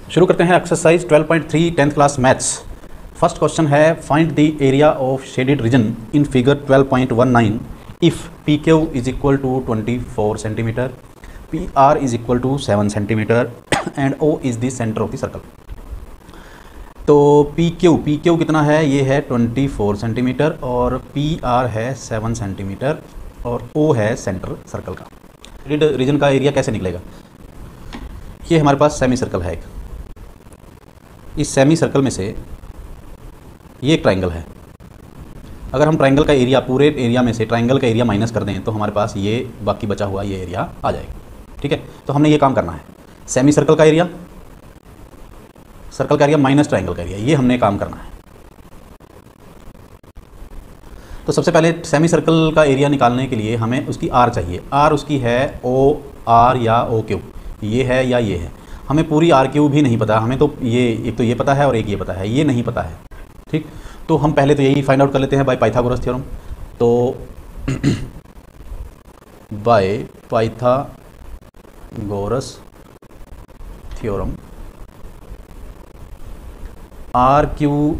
शुरू करते हैं exercise 12.3 10th class maths. First question है find the area of shaded region in figure 12.19 if P Q is equal to 24 centimetre, P R is equal to 7 centimetre and O is the centre of the circle. तो P Q कितना है, ये है 24 centimetre और P R है 7 centimetre और ओ है centre circle का। शेडेड रीजन का एरिया कैसे निकलेगा? ये हमारे पास सेमी सर्कल है एक, इस सेमी सर्कल में से ये एक ट्राइंगल है। अगर हम ट्राइंगल का एरिया, पूरे एरिया में से ट्राइंगल का एरिया माइनस कर दें तो हमारे पास ये बाकी बचा हुआ ये एरिया आ जाएगा। ठीक है, तो हमने ये काम करना है, सेमी सर्कल का एरिया, सर्कल का एरिया माइनस ट्राइंगल का एरिया, ये हमने काम करना है। तो सबसे पहले सेमी सर्कल का एरिया निकालने के लिए हमें उसकी आर चाहिए। आर उसकी है ओ आर या ओ क्यू, ये है या ये है। हमें पूरी आर क्यू भी नहीं पता, हमें तो ये एक तो ये पता है और एक ये पता है, ये नहीं पता है। ठीक, तो हम पहले तो यही फाइंड आउट कर लेते हैं बाय पाइथागोरस थ्योरम। तो by Pythagoras theorem R Q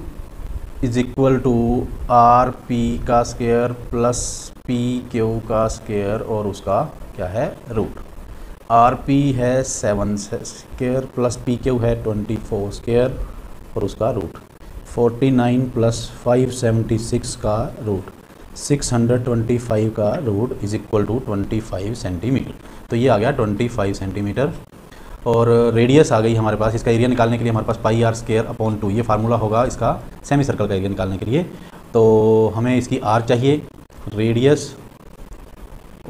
is equal to R P का स्क्वायर प्लस पी क्यू का स्क्वायर और उसका क्या है, रूट। आर पी है 7 स्क्वायर प्लस पी क्यू है 24 स्क्वायर और उसका रूट। 49 प्लस 576 का रूट, 625 का root is equal to 25 centimetre. तो ये आ गया 25 सेंटीमीटर और रेडियस आ गई हमारे पास। इसका एरिया निकालने के लिए हमारे पास पाई आर स्क्वायर अपॉन 2 ये फार्मूला होगा इसका सेमी सर्कल का एरिया निकालने के लिए। तो हमें इसकी आर चाहिए, रेडियस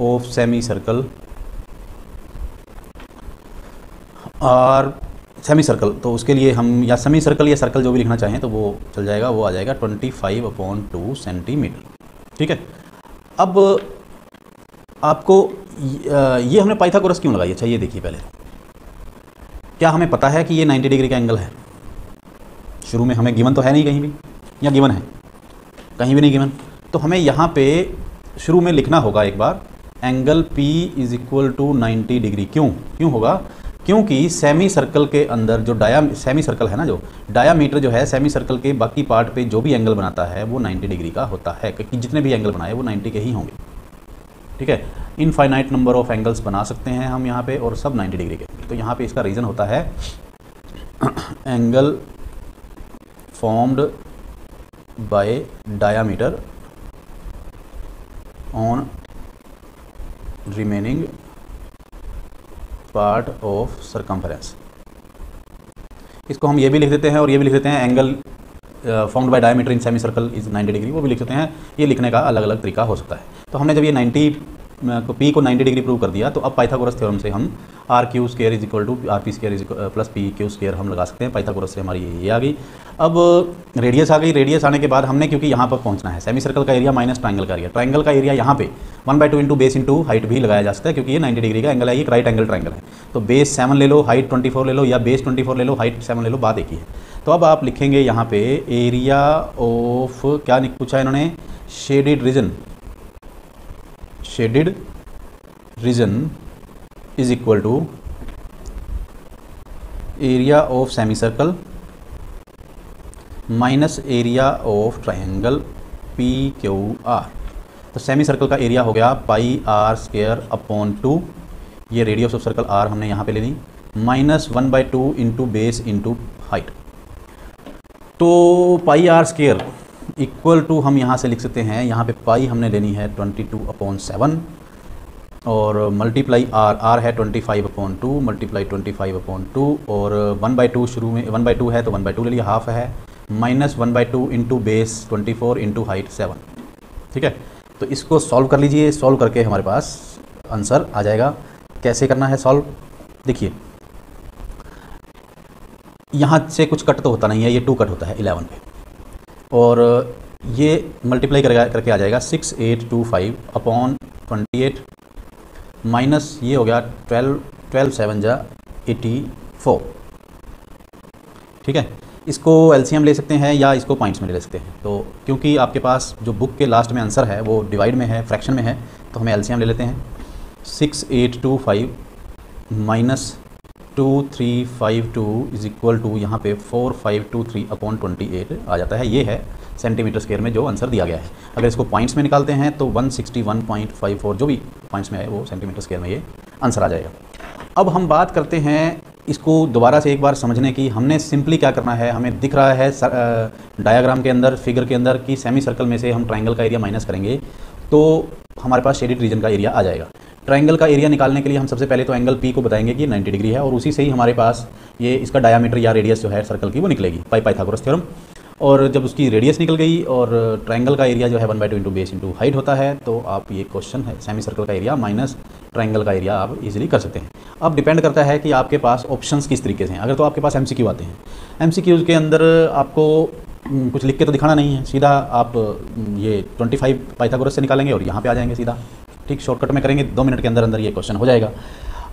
ऑफ सेमी सर्कल और सेमी सर्कल, तो उसके लिए हम या सेमी सर्कल या सर्कल जो भी लिखना चाहें तो वो चल जाएगा, वो आ जाएगा 25/2 सेंटीमीटर। ठीक है, अब आपको ये हमने पाइथागोरस क्यों लगाई? अच्छा ये देखिए, पहले क्या हमें पता है कि ये 90 डिग्री का एंगल है? शुरू में हमें गिवन तो है नहीं कहीं भी, या गिवन है? कहीं भी नहीं गिवन। तो हमें यहाँ पे शुरू में लिखना होगा एक बार angle P is equal to 90 degree. क्यों होगा? क्योंकि सेमी सर्कल के अंदर जो सेमी सर्कल है ना, जो डायामीटर जो है सेमी सर्कल के बाकी पार्ट पे जो भी एंगल बनाता है वो 90 डिग्री का होता है, क्योंकि जितने भी एंगल बनाए वो 90 के ही होंगे। ठीक है, इनफाइनाइट नंबर ऑफ एंगल्स बना सकते हैं हम यहाँ पे और सब 90 डिग्री के। तो यहाँ पे इसका रीज़न होता है angle formed by diameter on remaining part of circumference. इसको हम ये भी लिख देते हैं और ये भी लिख देते हैं angle formed by diameter in semi circle is 90 degree, वो भी लिख सकते हैं। ये लिखने का अलग अलग तरीका हो सकता है। तो हमने जब ये 90 पी को 90 डिग्री प्रूव कर दिया तो अब पाइथागोरस थ्योरम से हम R Q square is equal to R P square is plus P Q square हम लगा सकते हैं। पाइथागोरस से हमारी ये आ गई। अब रेडियस आ गई। रेडियस आने के बाद हमने, क्योंकि यहाँ पर पहुँचना है, सेमी सर्कल का एरिया माइनस ट्राइंगल का एरिया, ट्राइंगल का एरिया यहाँ पे 1/2 इंटू बेस इंटू हाइट भी लगाया जा सकता है, क्योंकि ये 90 डिग्री का एंगल है, ये राइट एंगल ट्राइंगल है। तो बेस 7 ले लो, हाइट 24 ले लो, या बेस 24 ले लो, हाइट 7 ले लो, बात एक ही है। तो अब आप लिखेंगे यहाँ पे एरिया ऑफ, क्या पूछा इन्होंने, shaded region. Shaded region is equal to area of semi circle minus area of triangle P Q R. तो सेमी सर्कल का एरिया हो गया पाई आर स्क्वायर अपॉन 2, ये रेडियस ऑफ सर्कल आर हमने यहाँ पे ले ली, minus 1/2 into base into height. तो pi r square equal to हम यहाँ से लिख सकते हैं, यहाँ पे पाई हमने लेनी है 22/7 और मल्टीप्लाई आर है 25/2 मल्टीप्लाई 25/2 और 1/2 शुरू में 1/2 है तो 1/2 ले लिया, हाफ है, minus 1/2 into base 24 into height 7। ठीक है, तो इसको सॉल्व कर लीजिए। सॉल्व करके हमारे पास आंसर आ जाएगा। कैसे करना है सॉल्व? देखिए, यहाँ से कुछ कट तो होता नहीं है, ये 2 कट होता है 11 पे, और ये मल्टीप्लाई करके आ जाएगा 6825 अपॉन 28 माइनस ये हो गया 12 7 जा 84। ठीक है, इसको एलसीएम ले सकते हैं या इसको पॉइंट्स में ले सकते हैं। तो क्योंकि आपके पास जो बुक के लास्ट में आंसर है वो डिवाइड में है, फ्रैक्शन में है, तो हमें एलसीएम ले लेते हैं। 6825 माइनस 12352 इज इक्वल टू यहाँ पे 4523/28 आ जाता है। ये है सेंटीमीटर स्क्वायर में जो आंसर दिया गया है। अगर इसको पॉइंट्स में निकालते हैं तो 161.54 जो भी पॉइंट्स में है वो सेंटीमीटर स्क्वायर में ये आंसर आ जाएगा। अब हम बात करते हैं इसको दोबारा से एक बार समझने की। हमने सिंपली क्या करना है, हमें दिख रहा है डायग्राम के अंदर, फिगर के अंदर कि सेमी सर्कल में से हम ट्रायंगल का एरिया माइनस करेंगे तो हमारे पास शेडेड रीजन का एरिया आ जाएगा। ट्रायंगल का एरिया निकालने के लिए हम सबसे पहले तो एंगल पी को बताएंगे कि 90 डिग्री है और उसी से ही हमारे पास ये इसका डायामीटर या रेडियस जो है सर्कल की वो निकलेगी, पाइथागोरस थ्योरम। और जब उसकी रेडियस निकल गई और ट्रायंगल का एरिया जो है 1/2 इंटू बेस इंटू हाइट होता है, तो आप ये क्वेश्चन है सेमी सर्कल का एरिया माइनस ट्रायंगल का एरिया आप इजीली कर सकते हैं। अब डिपेंड करता है कि आपके पास ऑप्शंस किस तरीके से हैं। अगर तो आपके पास एमसीक्यू आते हैं, एमसीक्यूज़ के अंदर आपको कुछ लिख के तो दिखाना नहीं है, सीधा आप ये 25 पाइथागोरस से निकालेंगे और यहाँ पे आ जाएंगे सीधा, ठीक, शॉर्टकट में करेंगे, 2 मिनट के अंदर अंदर ये क्वेश्चन हो जाएगा।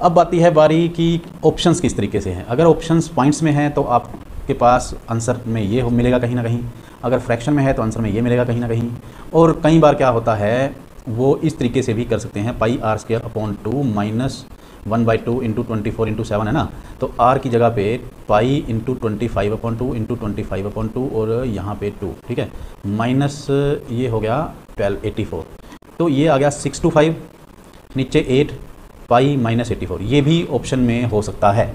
अब आती है बारी कि ऑप्शंस किस तरीके से हैं। अगर ऑप्शंस पॉइंट्स में हैं तो आपके पास आंसर में ये मिलेगा कहीं ना कहीं, अगर फ्रैक्शन में है तो आंसर में ये मिलेगा कहीं ना कहीं। और कई बार क्या होता है वो इस तरीके से भी कर सकते हैं, πr² माइनस 1/2 इंटू 24 इंटू 7 है ना, तो r की जगह पे पाई इंटू 25/2 इंटू 25/2 और यहाँ पे 2, ठीक है, माइनस ये हो गया 84, तो ये आ गया 6 to 5, नीचे 8 पाई माइनस 84, ये भी ऑप्शन में हो सकता है।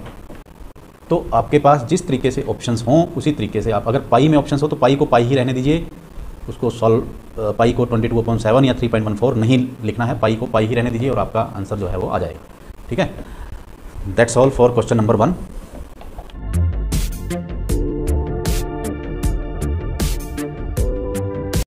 तो आपके पास जिस तरीके से ऑप्शंस हों उसी तरीके से आप, अगर पाई में ऑप्शंस हो तो पाई को पाई ही रहने दीजिए, उसको सॉल्व पाई को 22/7 या 3.14 नहीं लिखना है, पाई को पाई ही रहने दीजिए और आपका आंसर जो है वो आ जाएगा। ठीक है, that's all for question number 1।